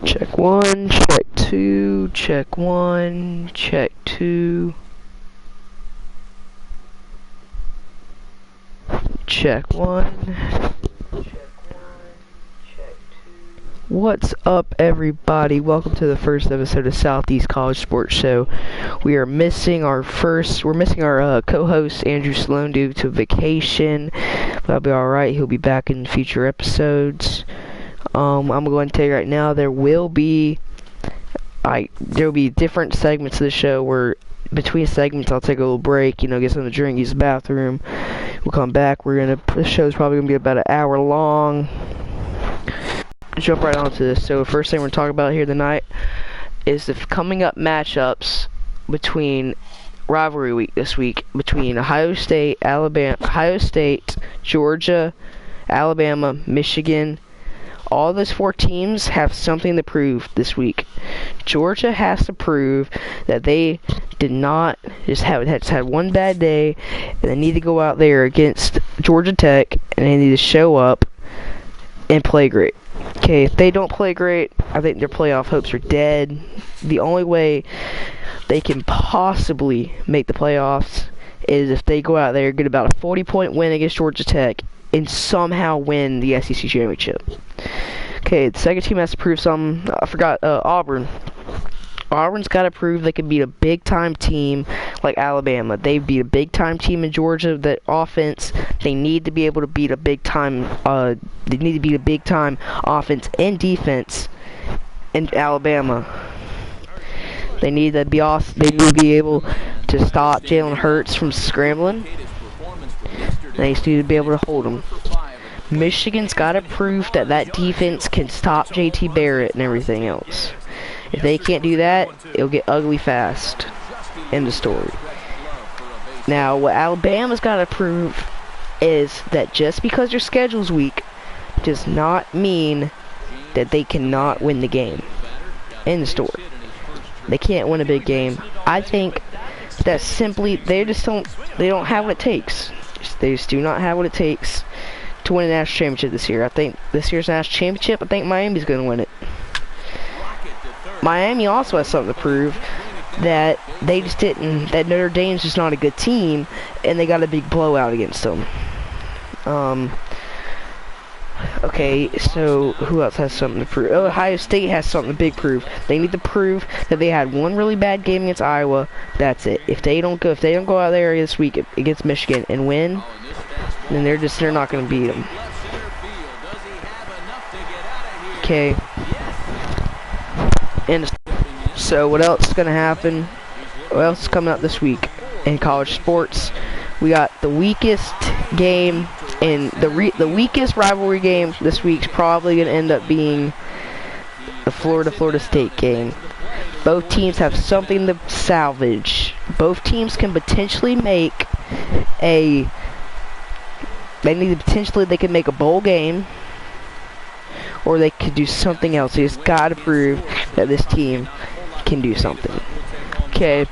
Check one, check two, check one, check two. Check one. What's up, everybody? Welcome to the first episode of Southeast College Sports Show. We're missing our co-host Andrew Sloan due to vacation. That'll be alright. He'll be back in future episodes. I'm going to tell you right now, there will be different segments of the show where between segments I'll take a little break, get something to drink, use the bathroom. We'll come back. The show's probably gonna be about an hour long. Jump right onto this. So first thing we're talking about here tonight is the coming up matchups between rivalry week this week between Ohio State, Georgia, Alabama, Michigan. All those four teams have something to prove this week. Georgia has to prove that they did not just had one bad day, and they need to go out there against Georgia Tech, and they need to show up and play great. Okay, if they don't play great, I think their playoff hopes are dead. The only way they can possibly make the playoffs is if they go out there, get about a 40-point win against Georgia Tech, and somehow win the SEC championship. Okay, the second team has to prove something. I forgot, Auburn. Auburn's got to prove they can beat a big-time team like Alabama. They beat a big-time team in Georgia. That offense, they need to be able to beat a big-time. They need to beat a big-time offense and defense in Alabama. They need to be off. They need to be able to stop Jalen Hurts from scrambling. They need to be able to hold him. Michigan's got to prove that defense can stop JT Barrett and everything else. If they can't do that, it'll get ugly fast. End of story. Now, what Alabama's got to prove is that just because their schedule's weak does not mean that they cannot win the game. End of story. They can't win a big game. I think that simply they don't have what it takes. They just do not have what it takes to win a national championship this year. I think this year's national championship, I think Miami's going to win it. Miami also has something to prove, that they just didn't, that Notre Dame's just not a good team, and they got a big blowout against them. Okay, so who else has something to prove? Ohio State has something to big prove. They need to prove that they had one really bad game against Iowa. That's it. If they don't go out there this week against Michigan and win, then they're not going to beat them. Okay. And so what else is going to happen? What else is coming up this week in college sports? We got the weakest game, and the weakest rivalry game this week's probably going to end up being the Florida State game. Both teams have something to salvage. Both teams can potentially make they can make a bowl game, or they could do something else. They just gotta prove that this team can do something. Okay,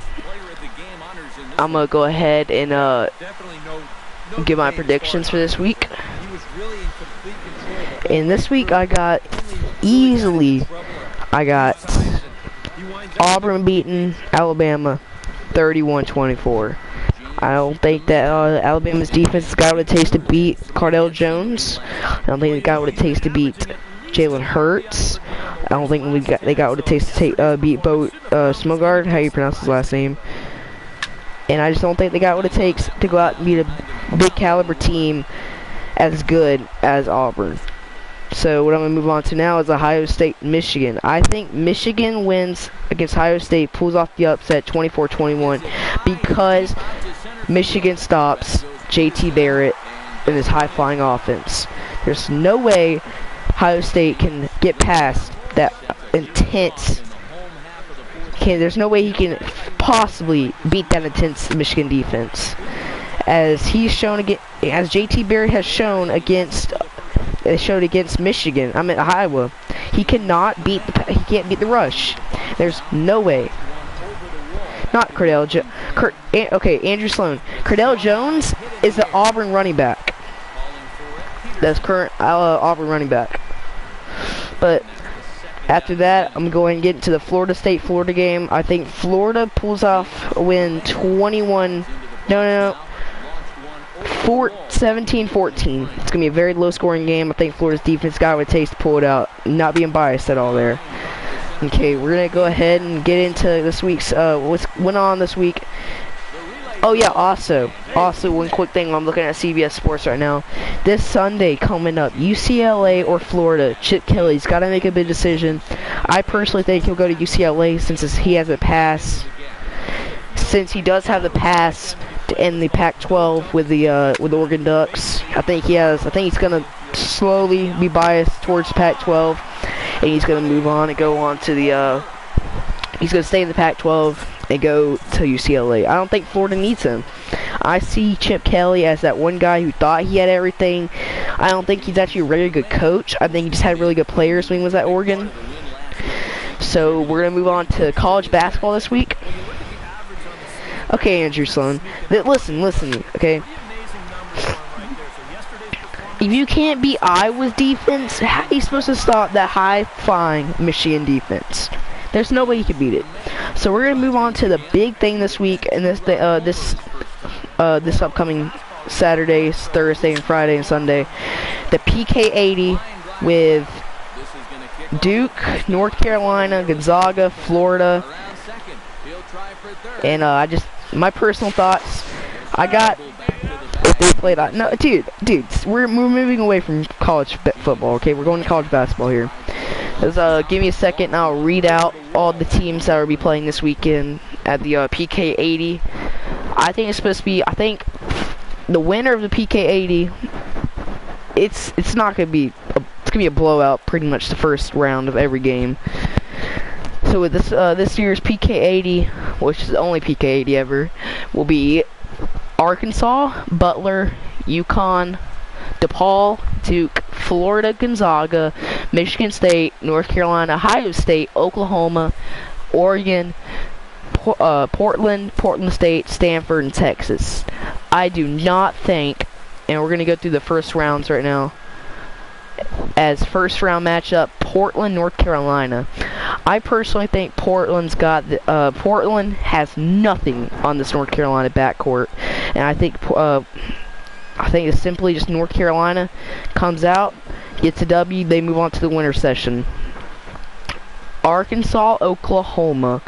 I'm gonna go ahead and give my predictions for this week. And this week I got Auburn beating Alabama 31-24. I don't think that Alabama's defense has got what it takes to beat Cardale Jones. I don't think they got what it takes to beat Jalen Hurts. I don't think they got what it takes to beat Bo Smogard, how you pronounce his last name. And I just don't think they got what it takes to go out and beat a big caliber team as good as Auburn. So what I'm going to move on to now is Ohio State, Michigan. I think Michigan wins against Ohio State, pulls off the upset 24-21 because Michigan stops JT Barrett and his high-flying offense. There's no way Ohio State can get past that intense. There's no way he can possibly beat that intense Michigan defense, as JT Barrett has shown against Michigan. Iowa. He can't beat the rush. There's no way. Not Andrew Sloan. Cardale Jones is the Auburn running back. That's current Auburn running back. But After that, I'm going to get into the Florida State-Florida game. I think Florida pulls off a win 21... No. 17-14. It's going to be a very low-scoring game. I think Florida's defense got what it takes to pull it out. Not being biased at all there. Okay, we're going to go ahead and get into this week's... what's went on this week. Oh yeah, also one quick thing, I'm looking at CBS Sports right now. This Sunday coming up, UCLA or Florida, Chip Kelly's got to make a big decision. I personally think he'll go to UCLA since he has a pass. Since he does have the pass to end the Pac-12 with the Oregon Ducks, I think he's gonna slowly be biased towards Pac-12, and he's gonna move on and go on to the. He's gonna stay in the Pac-12 and go to UCLA. I don't think Florida needs him. I see Chip Kelly as that one guy who thought he had everything. I don't think he's actually a really good coach. I think he just had really good players when he was at Oregon. So we're going to move on to college basketball this week. Okay, Andrew Sloan. Listen, okay? If you can't beat Iowa's defense, how are you supposed to stop that high-flying Michigan defense? There's no way you can beat it. So we're gonna move on to the big thing this week, and this upcoming Saturday, Thursday, and Friday and Sunday, the PK80 with Duke, North Carolina, Gonzaga, Florida, and my personal thoughts. If they played out. No, dude, we're moving away from college football. Okay, we're going to college basketball here. Give me a second and I'll read out all the teams that will be playing this weekend at the PK80. I think it's supposed to be, the winner of the PK80, it's not going to be, it's going to be a blowout pretty much the first round of every game. So with this year's PK80, which is the only PK80 ever, will be Arkansas, Butler, UConn, DePaul, Duke, Florida, Gonzaga, Michigan State, North Carolina, Ohio State, Oklahoma, Oregon, Portland State, Stanford, and Texas. I do not think, and we're going to go through the first rounds right now, as first round matchup, Portland, North Carolina. I personally think Portland has nothing on this North Carolina backcourt, and I think it's simply just North Carolina comes out, gets a W, they move on to the winter session. Arkansas, Oklahoma.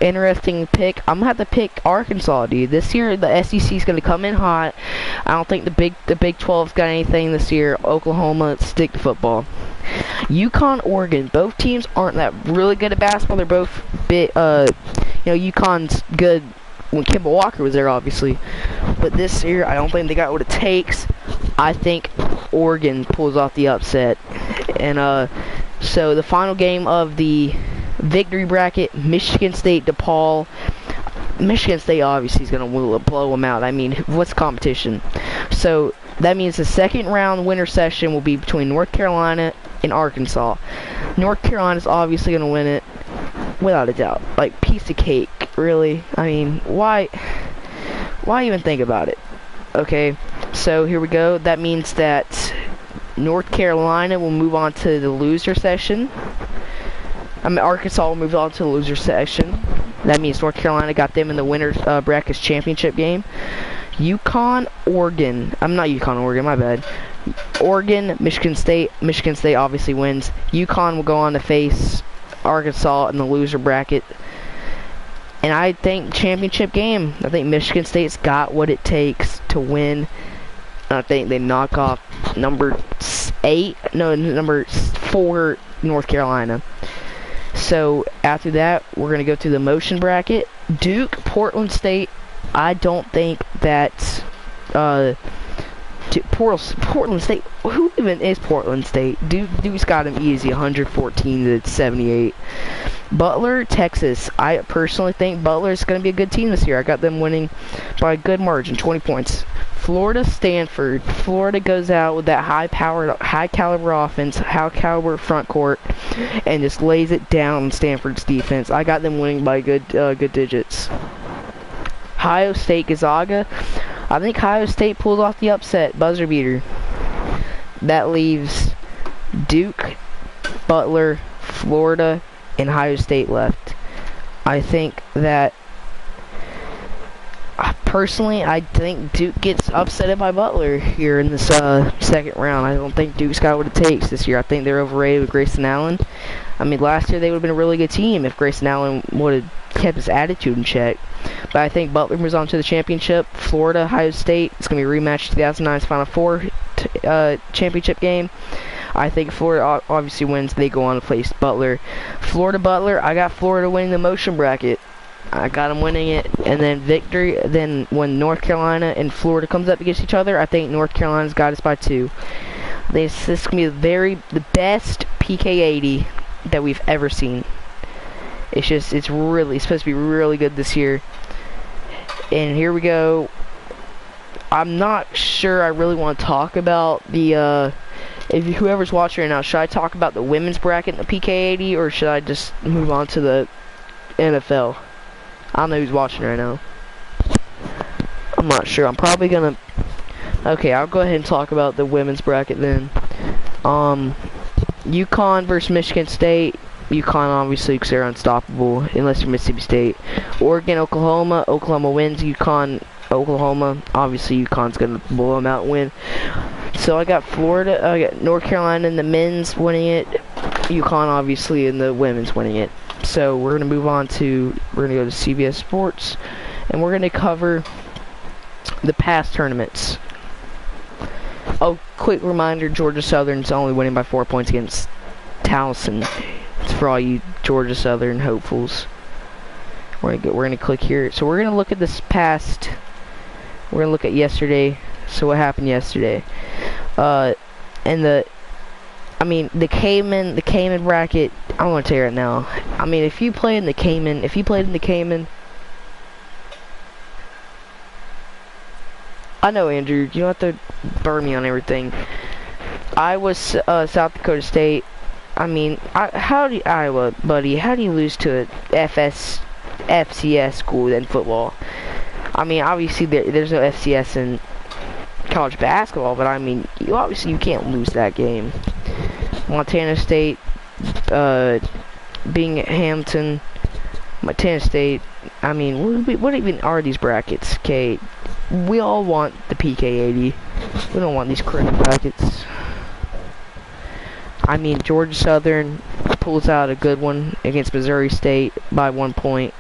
Interesting pick. I'm gonna have to pick Arkansas, dude. This year the SEC is gonna come in hot. I don't think the Big 12's got anything this year. Oklahoma, stick to football. UConn, Oregon. Both teams aren't that really good at basketball. They're both UConn's good when Kemba Walker was there, obviously. But this year, I don't think they got what it takes. I think Oregon pulls off the upset. And so the final game of the victory bracket, Michigan State, DePaul. Michigan State obviously is going to blow them out. I mean, what's competition? So that means the second round winter session will be between North Carolina and Arkansas. North Carolina's obviously going to win it, without a doubt. Like, piece of cake, really. I mean, why even think about it? Okay, so here we go. That means that North Carolina will move on to the loser session. Arkansas will move on to the loser session. That means North Carolina got them in the winner's brackets championship game. UConn, Oregon. Not UConn, Oregon, my bad. Oregon, Michigan State. Michigan State obviously wins. UConn will go on to face Arkansas in the loser bracket. And I think championship game. I think Michigan State's got what it takes to win. I think they knock off number 4 North Carolina. So after that, we're going to go to the motion bracket. Duke, Portland State. I don't think that Portland State. Who even is Portland State? Duke's got them easy, 114-78. Butler, Texas. I personally think Butler's going to be a good team this year. I got them winning by a good margin, 20 points. Florida, Stanford. Florida goes out with that high-caliber offense, high-caliber front court, and just lays it down on Stanford's defense. I got them winning by good digits. Ohio State, Gonzaga. I think Ohio State pulls off the upset, buzzer beater. That leaves Duke, Butler, Florida, and Ohio State left. I think that personally, I think Duke gets upset by Butler here in this second round. I don't think Duke's got what it takes this year. I think they're overrated with Grayson Allen. I mean, last year they would have been a really good team if Grayson Allen would have kept his attitude in check. But I think Butler moves on to the championship. Florida, Ohio State. It's going to be a rematch 2009's Final Four championship game. I think Florida obviously wins. They go on to face Butler. Florida, I got Florida winning the motion bracket. I got them winning it, and then victory. Then when North Carolina and Florida comes up against each other, I think North Carolina's got us by 2. This is gonna be the best PK80 that we've ever seen. It's supposed to be really good this year. And here we go. I'm not sure I really want to talk about the whoever's watching right now. Should I talk about the women's bracket in the PK80, or should I just move on to the NFL? I don't know who's watching right now. I'm not sure. I'm probably gonna... Okay, I'll go ahead and talk about the women's bracket then. UConn versus Michigan State. UConn obviously, because they're unstoppable, unless you're Mississippi State. Oregon, Oklahoma. Oklahoma wins. UConn, Oklahoma. Obviously, UConn's gonna blow them out and win. So I got Florida. I got North Carolina in the men's winning it. UConn obviously in the women's winning it. So we're going to move on to, we're going to go to CBS Sports, and we're going to cover the past tournaments. Oh, quick reminder, Georgia Southern's only winning by 4 points against Towson. It's for all you Georgia Southern hopefuls. We're going to click here. So we're going to look at this past, we're going to look at yesterday. So what happened yesterday? And the Cayman bracket, I want to tell you right now. I mean, if you played in the Cayman, I know, Andrew, you don't have to burn me on everything. I was South Dakota State. I mean, Iowa, buddy, how do you lose to a FCS school in football? I mean, obviously there's no FCS in college basketball, but I mean, you can't lose that game. Montana State, Binghamton, Montana State. I mean, what even are these brackets? Okay, we all want the PK80. We don't want these critical brackets. I mean, Georgia Southern pulls out a good one against Missouri State by 1 point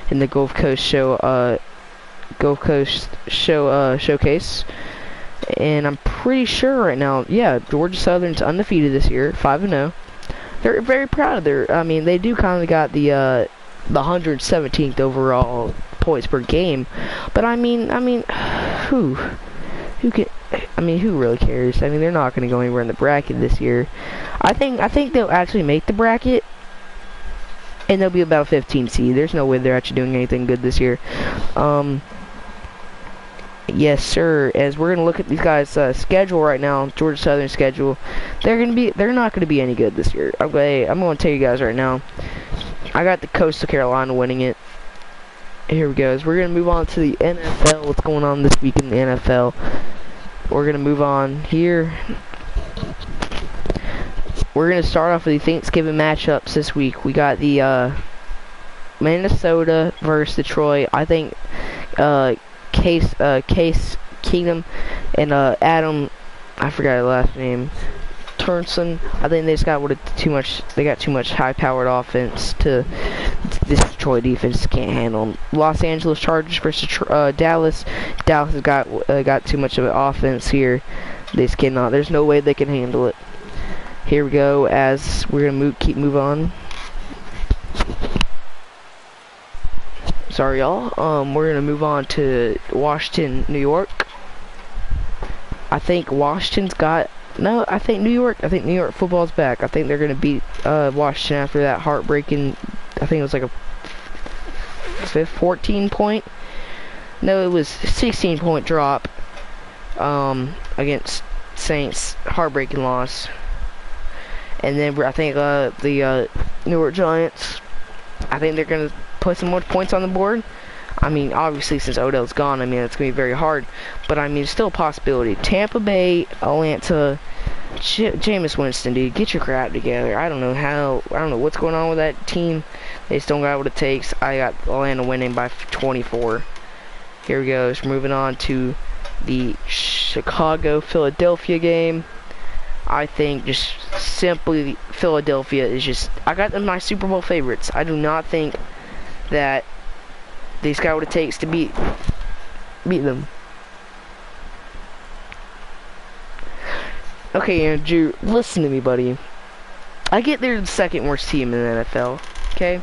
in the Gulf Coast showcase. And I'm pretty sure right now, yeah, Georgia Southern's undefeated this year, 5-0. They're very proud of their. I mean, they do kind of got the 117th overall points per game, but I mean, who really cares? I mean, they're not going to go anywhere in the bracket this year. I think they'll actually make the bracket, and they'll be about a 15 seed. There's no way they're actually doing anything good this year. Yes, sir. As we're gonna look at these guys' schedule right now, Georgia Southern's schedule, they're not gonna be any good this year. I'm gonna tell you guys right now. I got the Coastal Carolina winning it. Here we go. As we're gonna move on to the NFL. What's going on this week in the NFL? We're gonna move on here. We're gonna start off with the Thanksgiving matchups this week. We got the Minnesota versus Detroit. I think Case Keenum and Adam, I forgot his last name, Turnson. I think they just got too much high-powered offense to this Detroit defense can't handle them. Los Angeles Chargers versus Dallas. Dallas has got too much of an offense here. They just cannot. There's no way they can handle it. Here we go. As we're gonna keep on. Sorry, y'all. We're gonna move on to Washington, New York. I think Washington's got no. I think New York football's back. I think they're gonna beat Washington after that heartbreaking. I think it was like a 14 point. No, it was 16 point drop. Against Saints, heartbreaking loss. And then I think the New York Giants. I think they're gonna put some more points on the board. I mean, obviously since Odell's gone, I mean it's gonna be very hard, but I mean it's still a possibility. Tampa Bay, Atlanta, Jameis Winston, dude, get your crap together. I don't know what's going on with that team. They just don't got what it takes. I got Atlanta winning by 24. Here we go. So moving on to the Chicago-Philadelphia game. I think just simply Philadelphia is just... I got them my Super Bowl favorites. I do not think that these got what it takes to beat them. Okay, Andrew, listen to me, buddy. I get they're the second worst team in the NFL, okay?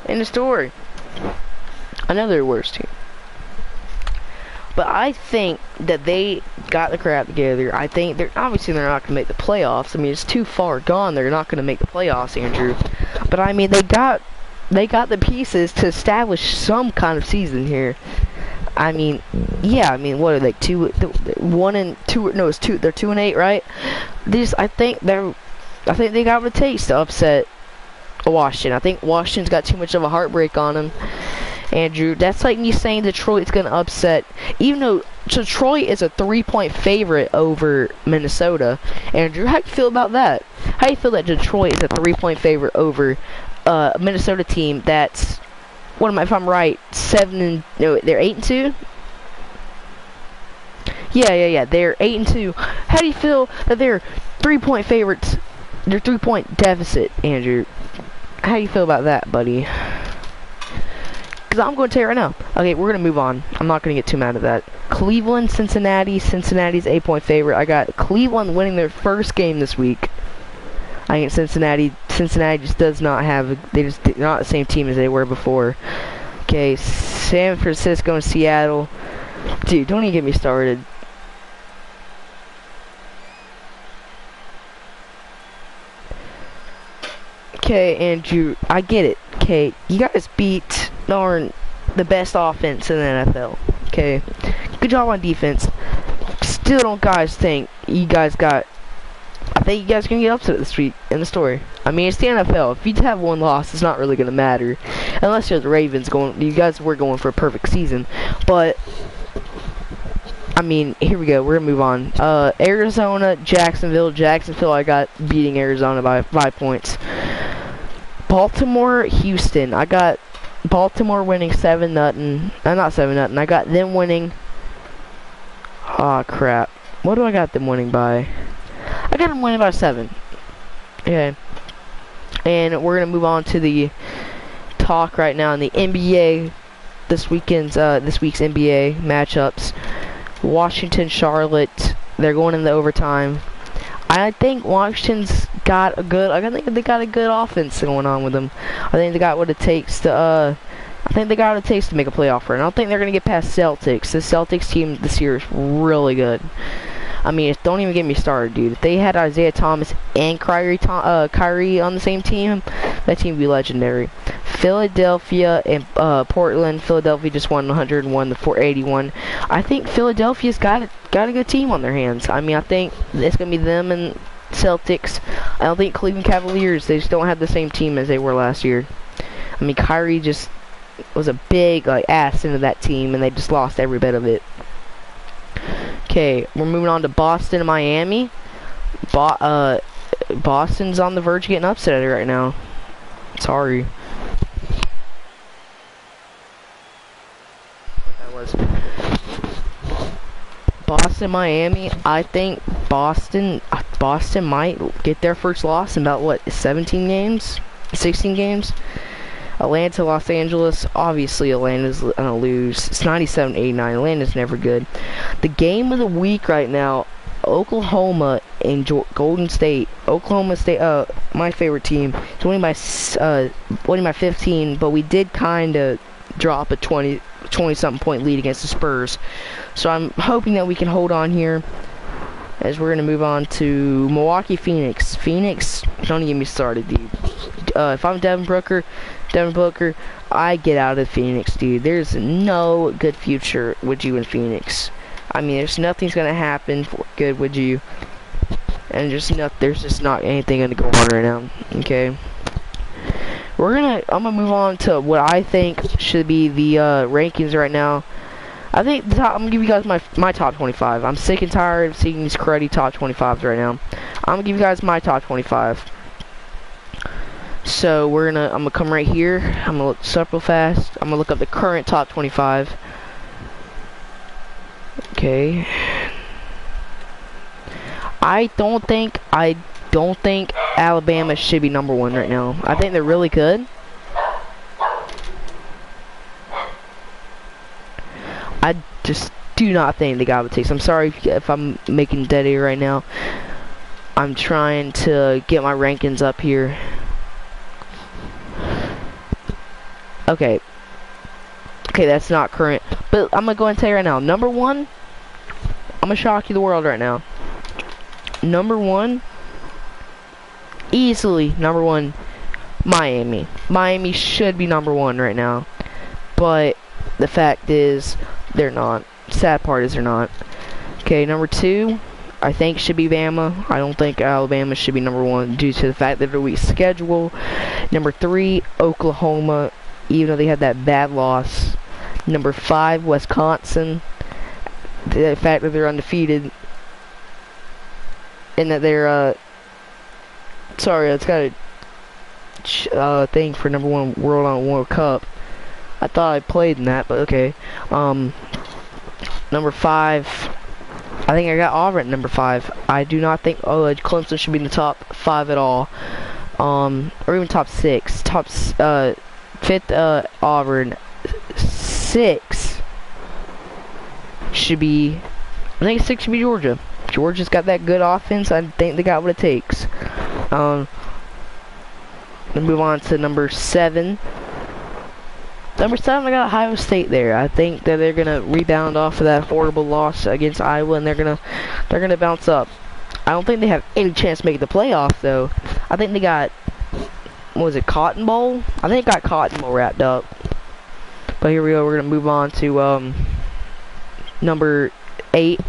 End of story. Another worst team. But I think that they got the crap together. I think they're obviously they're not going to make the playoffs. I mean, it's too far gone. They're not going to make the playoffs, Andrew. But I mean, they got the pieces to establish some kind of season here. I mean, yeah. I mean, what are they? 1 and 2? No, it's 2. They're 2 and 8, right? I think they got what it takes to upset Washington. I think Washington's got too much of a heartbreak on them. Andrew, that's like me saying Detroit's going to upset, even though Detroit is a 3-point favorite over Minnesota. Andrew, how do you feel about that? How do you feel that Detroit is a 3-point favorite over a Minnesota team that's, if I'm right, they're 8-2? Yeah, they're 8-2. How do you feel that they're 3-point favorites? They're 3-point deficit, Andrew. How do you feel about that, buddy? Because I'm going to tell you right now. Okay, we're going to move on. I'm not going to get too mad at that. Cleveland, Cincinnati. Cincinnati's 8-point favorite. I got Cleveland winning their first game this week against Cincinnati. Cincinnati just does not have... they're not the same team as they were before. Okay, San Francisco and Seattle. Dude, don't even get me started. Okay, Andrew, I get it. Okay, you guys beat the best offense in the NFL. Okay, good job on defense. Still don't guys think you guys got... I think you guys are going to get upset this week in the story. I mean, it's the NFL. If you have one loss, it's not really going to matter. Unless you're the Ravens you guys were going for a perfect season. But, I mean, here we go. We're going to move on. Arizona, Jacksonville. Jacksonville, I got beating Arizona by 5 points. Baltimore, Houston. I got Baltimore winning 7-0. Not 7-0. I got them winning. Aw, crap. What do I got them winning by? I got them winning by 7. Okay. And we're gonna move on to the talk right now in the NBA. This week's NBA matchups. Washington, Charlotte. They're going in the overtime. I think Washington's got a good... I think they got a good offense going on with them. I think they got what it takes to... I think they got what it takes to make a playoff run. I don't think they're gonna get past Celtics. The Celtics team this year is really good. I mean, don't even get me started, dude. If they had Isaiah Thomas and Kyrie on the same team, that team would be legendary. Philadelphia and Portland. Philadelphia just won 101 to 481. I think Philadelphia's got a good team on their hands. I mean, I think it's gonna be them and Celtics. I don't think Cleveland Cavaliers. They just don't have the same team as they were last year. I mean, Kyrie just was a big ass into that team, and they just lost every bit of it. Okay, we're moving on to Boston and Miami. Boston's on the verge of getting upset right now. Sorry. What that was. Boston, Miami. I think Boston might get their first loss in about, what, 17 games? 16 games? Atlanta, Los Angeles. Obviously, Atlanta's gonna lose. It's 97-89. Atlanta's never good. The game of the week right now, Oklahoma and Golden State. Oklahoma State, my favorite team. It's winning by 15, but we did kind of drop a 20-something point lead against the Spurs. So I'm hoping that we can hold on here, as we're gonna move on to Milwaukee, Phoenix. Phoenix, don't even get me started, dude. If I'm Devin Booker, I get out of Phoenix, dude. There's no good future with you in Phoenix. I mean, nothing's gonna happen for good with you, and there's just not anything gonna go on right now. Okay, I'm gonna move on to what I think should be the rankings right now. I think I'm gonna give you guys my top 25. I'm sick and tired of seeing these cruddy top 25s right now. I'm gonna give you guys my top 25. So I'm gonna come right here. I'm gonna look this up real fast. I'm gonna look up the current top 25. Okay. I don't think Alabama should be number 1 right now. I think they're really good. I just do not think they got what it takes. I'm sorry if I'm making dead air right now. I'm trying to get my rankings up here. Okay. Okay, that's not current. But I'm gonna go and tell you right now. Number 1, I'm gonna shock you the world right now. Number 1, easily number 1, Miami. Miami should be number 1 right now. But the fact is, they're not. Sad part is they're not. Okay, number 2, I think should be Bama. I don't think Alabama should be number 1 due to the fact that they're weak schedule. Number 3, Oklahoma, even though they had that bad loss. Number 5, Wisconsin. The fact that they're undefeated and that they're sorry, it's got a thing for number 1 World Cup. I thought I played in that, but okay. Number 5, I think I got Auburn at number 5. I do not think Clemson should be in the top 5 at all. Or even top 6. Top 5th Auburn. 6 should be, I think 6 should be Georgia. Georgia's got that good offense. I think they got what it takes. Let's move on to number 7. Number 7, I got Ohio State there. I think that they're gonna rebound off of that horrible loss against Iowa, and they're gonna bounce up. I don't think they have any chance to make the playoffs though. I think they got, what was it, Cotton Bowl? I think it got Cotton Bowl wrapped up. But here we go. We're gonna move on to number 8.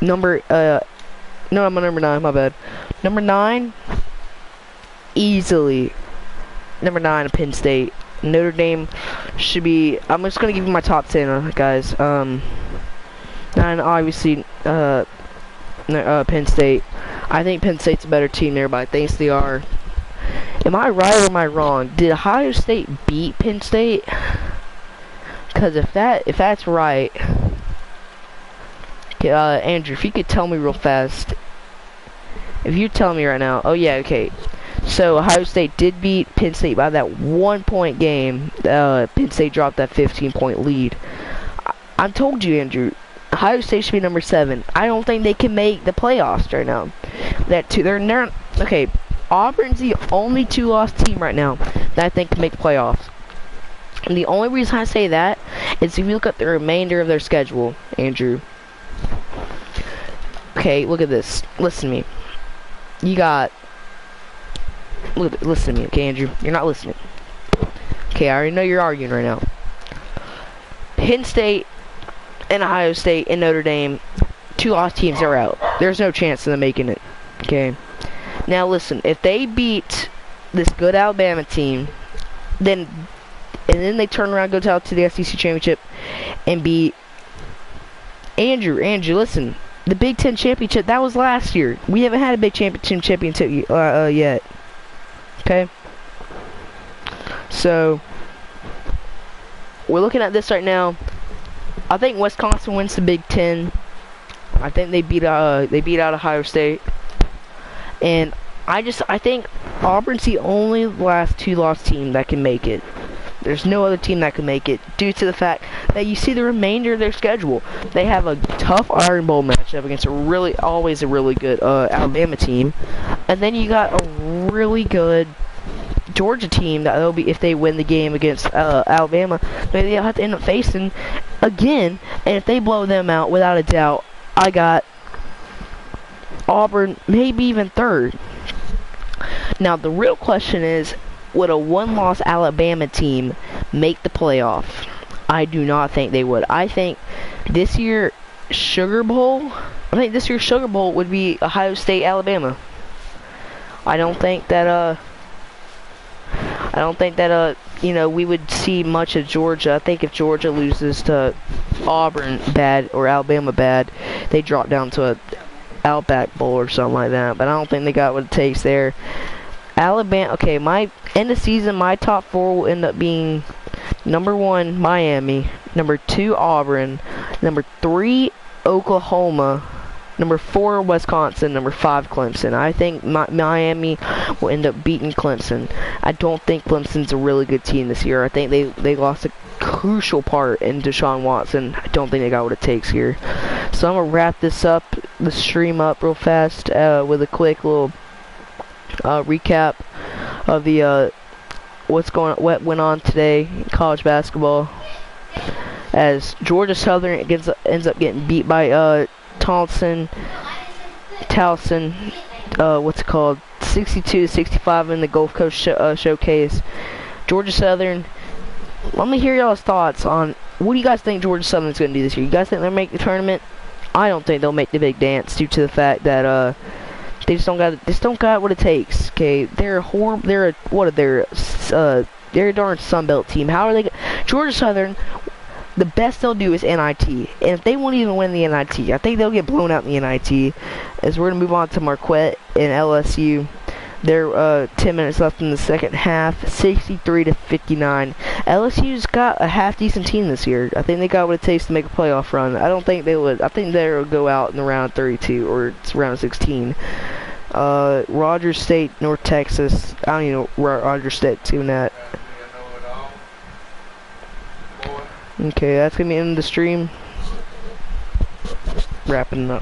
No, I'm on number 9. My bad. Number 9, easily. Number 9, Penn State. Notre Dame should be. I'm just gonna give you my top 10, guys. 9, obviously, Penn State. I think Penn State's a better team there, but I think they are. Am I right or am I wrong? Did Ohio State beat Penn State? Because if that's right, Andrew, if you could tell me real fast. If you tell me right now. Oh yeah, okay. So Ohio State did beat Penn State by that 1-point game. Penn State dropped that 15-point lead. I told you, Andrew, Ohio State should be number 7. I don't think they can make the playoffs right now. Okay, Auburn's the only 2-loss team right now that I think can make the playoffs. And the only reason I say that is if you look at the remainder of their schedule, Andrew. Okay, look at this. Listen to me. You got. Listen to me, okay, Andrew? You're not listening. Okay, I already know you're arguing right now. Penn State and Ohio State and Notre Dame, 2-loss teams are out. There's no chance of them making it. Okay. Now listen, if they beat this good Alabama team, then they turn around and go out to the SEC championship and beat Andrew, listen. The Big Ten championship, that was last year. We haven't had a Big championship yet. Okay? So, we're looking at this right now. I think Wisconsin wins the Big Ten. I think they beat out Ohio State. And I think Auburn's the only last 2-loss team that can make it. There's no other team that can make it due to the fact that you see the remainder of their schedule. They have a tough Iron Bowl matchup against always a really good Alabama team. And then you got a really good Georgia team that they'll be, if they win the game against Alabama, they'll have to end up facing again. And if they blow them out, without a doubt, I got Auburn maybe even 3rd. Now the real question is, would a 1-loss Alabama team make the playoff? I do not think they would. I think this year's Sugar Bowl would be Ohio State, Alabama. I don't think that I don't think that you know, we would see much of Georgia. I think if Georgia loses to Auburn bad or Alabama bad, they drop down to a Outback Bowl or something like that. But I don't think they got what it takes there. Alabama. Okay, my end of season, my top 4 will end up being number 1 Miami, number 2 Auburn, number 3 Oklahoma, number 4 Wisconsin, number 5 Clemson. I think Miami will end up beating Clemson. I don't think Clemson's a really good team this year. I think they lost a crucial part in Deshaun Watson. I don't think they got what it takes here. So I'm gonna wrap this up, the stream up real fast with a quick little recap of the what went on today in college basketball, as Georgia Southern ends up getting beat by Towson, what's it called, 62-65 in the Gulf Coast showcase. Georgia Southern. Let me hear y'all's thoughts on what do you guys think Georgia Southern's going to do this year. You guys think they'll make the tournament? I don't think they'll make the big dance due to the fact that they just don't got what it takes. Okay, they're a horrible. They're a darn Sunbelt team. How are they? Georgia Southern. The best they'll do is NIT, and if they won't even win the NIT, I think they'll get blown out in the NIT. As we're gonna move on to Marquette and LSU. There 10 minutes left in the second half, 63-59. LSU's got a half decent team this year. I think they got what it takes to make a playoff run. I don't think they would. I think they'll go out in the round 32 or it's round 16. Rogers State, North Texas. I don't even know where Rogers State's doing that. Okay, that's gonna be in the stream. Wrapping up.